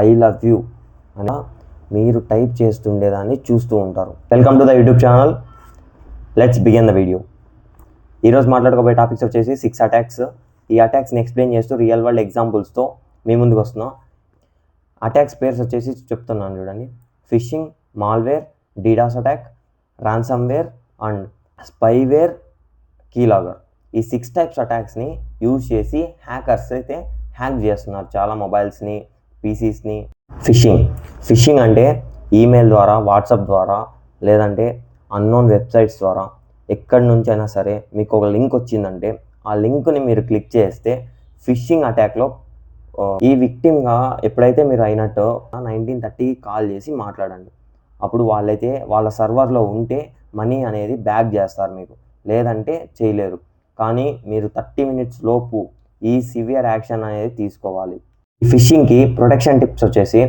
I love you అని మీరు type చేస్తుండేదాన్ని చూస్తూ ఉంటారు. Welcome to the YouTube channel. Let's begin the video. ఈరోజు మాట్లాడుకోబోయే టాపిక్స్ వచ్చేసి 6 అటాక్స్. ఈ అటాక్స్ని ఎక్స్ప్లెయిన్ చేస్తూ రియల్ వరల్డ్ ఎగ్జాంపుల్స్తో మీ ముందుకు వస్తున్నాం. అటాక్స్ పేర్స్ వచ్చేసి చెప్తున్నాను చూడండి. Phishing, malware, DDoS attack, ransomware and spyware, keylogger. ఈ 6 టైప్స్ అటాక్స్ని యూజ్ చేసి హ్యాకర్స్ అయితే హ్యాక్ చేస్తున్నారు చాలా మొబైల్స్ని, పీసీస్ని. ఫిషింగ్ అంటే ఈమెయిల్ ద్వారా, వాట్సాప్ ద్వారా, లేదంటే అన్నోన్ వెబ్సైట్స్ ద్వారా ఎక్కడి నుంచి అయినా సరే మీకు ఒక లింక్ వచ్చిందంటే ఆ లింక్ని మీరు క్లిక్ చేస్తే ఫిషింగ్ అటాక్లో ఈ విక్టిమ్గా ఎప్పుడైతే మీరు అయినట్టు 1930 కాల్ చేసి మాట్లాడండి. అప్పుడు వాళ్ళైతే వాళ్ళ సర్వర్లో ఉంటే మనీ అనేది బ్యాక్ చేస్తారు మీకు, లేదంటే చేయలేరు. కానీ మీరు 30 minutes లోపు ఈ సివియర్ యాక్షన్ అనేది తీసుకోవాలి. ఈ ఫిషింగ్కి ప్రొటెక్షన్ టిప్స్ వచ్చేసి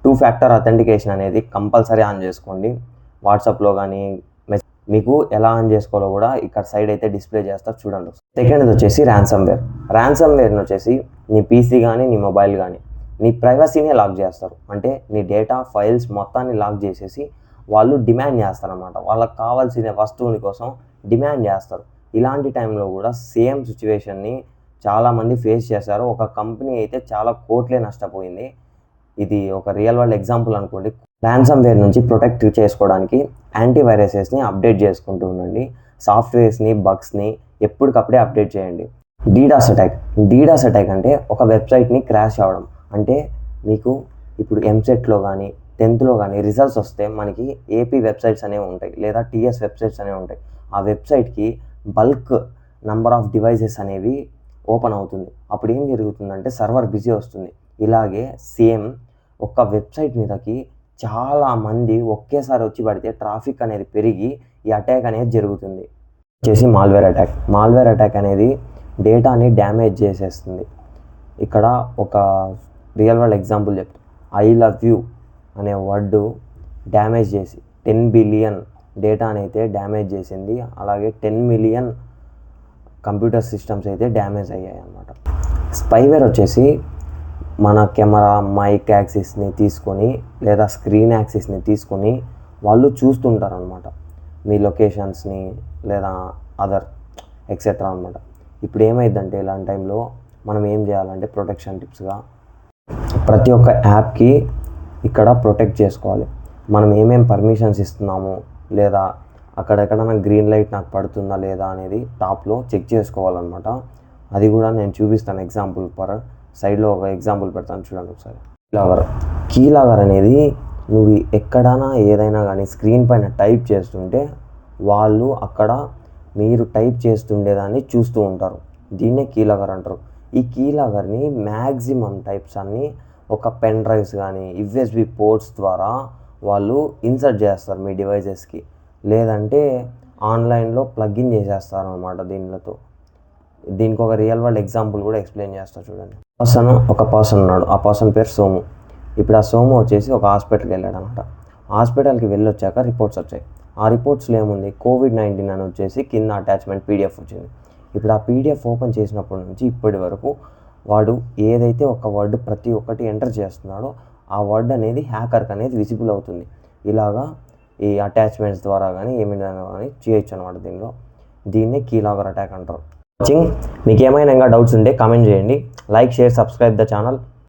2-factor అథెంటికేషన్ అనేది కంపల్సరీ ఆన్ చేసుకోండి. వాట్సాప్లో కానీ మీకు ఎలా ఆన్ చేసుకోవాలో కూడా ఇక్కడ సైడ్ అయితే డిస్ప్లే చేస్తారు చూడండి. సెకండ్ వచ్చేసి ర్యాన్సమ్వేర్ని వచ్చేసి నీ పీసీ కానీ నీ మొబైల్ కానీ నీ ప్రైవసీనే లాక్ చేస్తారు. అంటే నీ డేటా ఫైల్స్ మొత్తాన్ని లాక్ చేసేసి వాళ్ళు డిమాండ్ చేస్తారనమాట. వాళ్ళకి కావాల్సిన వస్తువుని కోసం డిమాండ్ చేస్తారు. ఇలాంటి టైంలో కూడా సేమ్ సిచ్యువేషన్ని చాలామంది ఫేస్ చేశారు. ఒక కంపెనీ అయితే చాలా కోట్లే నష్టపోయింది. ఇది ఒక రియల్ వరల్డ్ ఎగ్జాంపుల్ అనుకోండి. ర్యాన్సమ్వేర్ నుంచి ప్రొటెక్ట్ చేసుకోవడానికి యాంటీవైరసెస్ని అప్డేట్ చేసుకుంటూ ఉండండి. సాఫ్ట్వేర్స్ని, బగ్స్ని ఎప్పటికప్పుడే అప్డేట్ చేయండి. డీడాస్ అటాక్ అంటే ఒక వెబ్సైట్ని క్రాష్ అవ్వడం. అంటే మీకు ఇప్పుడు ఎంసెట్లో కానీ 10th కానీ రిజల్ట్స్ వస్తే మనకి ఏపీ వెబ్సైట్స్ అనేవి ఉంటాయి, లేదా టీఎస్ వెబ్సైట్స్ అనేవి ఉంటాయి. ఆ వెబ్సైట్కి బల్క్ నెంబర్ ఆఫ్ డివైసెస్ అనేవి ఓపెన్ అవుతుంది. అప్పుడు ఏం జరుగుతుందంటే సర్వర్ బిజీ వస్తుంది. ఇలాగే సేమ్ ఒక వెబ్సైట్ మీదకి చాలామంది ఒకేసారి వచ్చి పడితే ట్రాఫిక్ అనేది పెరిగి ఈ అటాక్ అనేది జరుగుతుంది. వచ్చేసి మాల్వేర్ అటాక్ అనేది డేటాని డ్యామేజ్ చేసేస్తుంది. ఇక్కడ ఒక రియల్ వరల్డ్ ఎగ్జాంపుల్ చెప్తాను. ఐ లవ్ యూ అనే వర్డ్ డ్యామేజ్ చేసి 10 billion డేటాని అయితే డ్యామేజ్ చేసింది. అలాగే 10 million కంప్యూటర్ సిస్టమ్స్ అయితే డ్యామేజ్ అయ్యాయి అన్నమాట. స్పైవేర్ వచ్చేసి మన కెమెరా, మైక్ యాక్సిస్ని తీసుకొని లేదా స్క్రీన్ యాక్సిస్ని తీసుకొని వాళ్ళు చూస్తుంటారు అనమాట, మీ లొకేషన్స్ని లేదా అదర్ ఎక్సెట్రా అనమాట. ఇప్పుడు ఏమైందంటే ఇలాంటి టైంలో మనం ఏం చేయాలంటే ప్రొటెక్షన్ టిప్స్గా ప్రతి ఒక్క యాప్కి ఇక్కడ ప్రొటెక్ట్ చేసుకోవాలి. మనం ఏమేం పర్మిషన్స్ ఇస్తున్నాము, లేదా అక్కడెక్కడైనా గ్రీన్ లైట్ నాకు పడుతుందా లేదా అనేది టాప్లో చెక్ చేసుకోవాలన్నమాట. అది కూడా నేను చూపిస్తాను ఎగ్జాంపుల్ సైడ్లో ఒక ఎగ్జాంపుల్ పెడతాను చూడండి ఒకసారి. కీలాగర్ అనేది నువ్వు ఎక్కడైనా ఏదైనా కానీ స్క్రీన్ పైన టైప్ చేస్తుంటే వాళ్ళు అక్కడ మీరు టైప్ చేస్తుండేదాన్ని చూస్తూ ఉంటారు. దీన్నే కీలాగర్ అంటారు. ఈ కీలాగర్ని మ్యాక్సిమం టైప్స్ అన్నీ ఒక పెన్ డ్రైవ్స్ కానీ యూఎస్బి పోర్ట్స్ ద్వారా వాళ్ళు ఇన్సర్ట్ చేస్తారు మీ డివైజెస్కి, లేదంటే ఆన్లైన్లో ప్లగ్ఇన్ చేసేస్తారు అనమాట దీనితో. దీనికి ఒక రియల్ వరల్డ్ ఎగ్జాంపుల్ కూడా ఎక్స్ప్లెయిన్ చేస్తా చూడండి. ఒక పర్సన్ ఉన్నాడు. ఆ పర్సన్ పేరు సోము. ఇప్పుడు ఆ సోము వచ్చేసి ఒక హాస్పిటల్కి వెళ్ళాడు అనమాట. హాస్పిటల్కి వెళ్ళి వచ్చాక రిపోర్ట్స్ వచ్చాయి. ఆ రిపోర్ట్స్లో ఏముంది, COVID-19 అని వచ్చేసి కింద అటాచ్మెంట్ PDF వచ్చింది. ఇప్పుడు ఆ PDF ఓపెన్ చేసినప్పటి నుంచి ఇప్పటి వరకు వాడు ఏదైతే ఒక వర్డ్ ప్రతి ఒక్కటి ఎంటర్ చేస్తున్నాడో ఆ వర్డ్ అనేది హ్యాకర్కి అనేది విజిబుల్ అవుతుంది. ఇలాగా ఈ అటాచ్మెంట్స్ ద్వారా కానీ ఏమైనా కానీ చేయొచ్చు అనమాట. దీన్నే కీలాగర్ అటాక్ అంటారు. మీకు ఏమైనా ఇంకా డౌట్స్ ఉంటే కామెంట్ చేయండి. Like, share, subscribe the channel.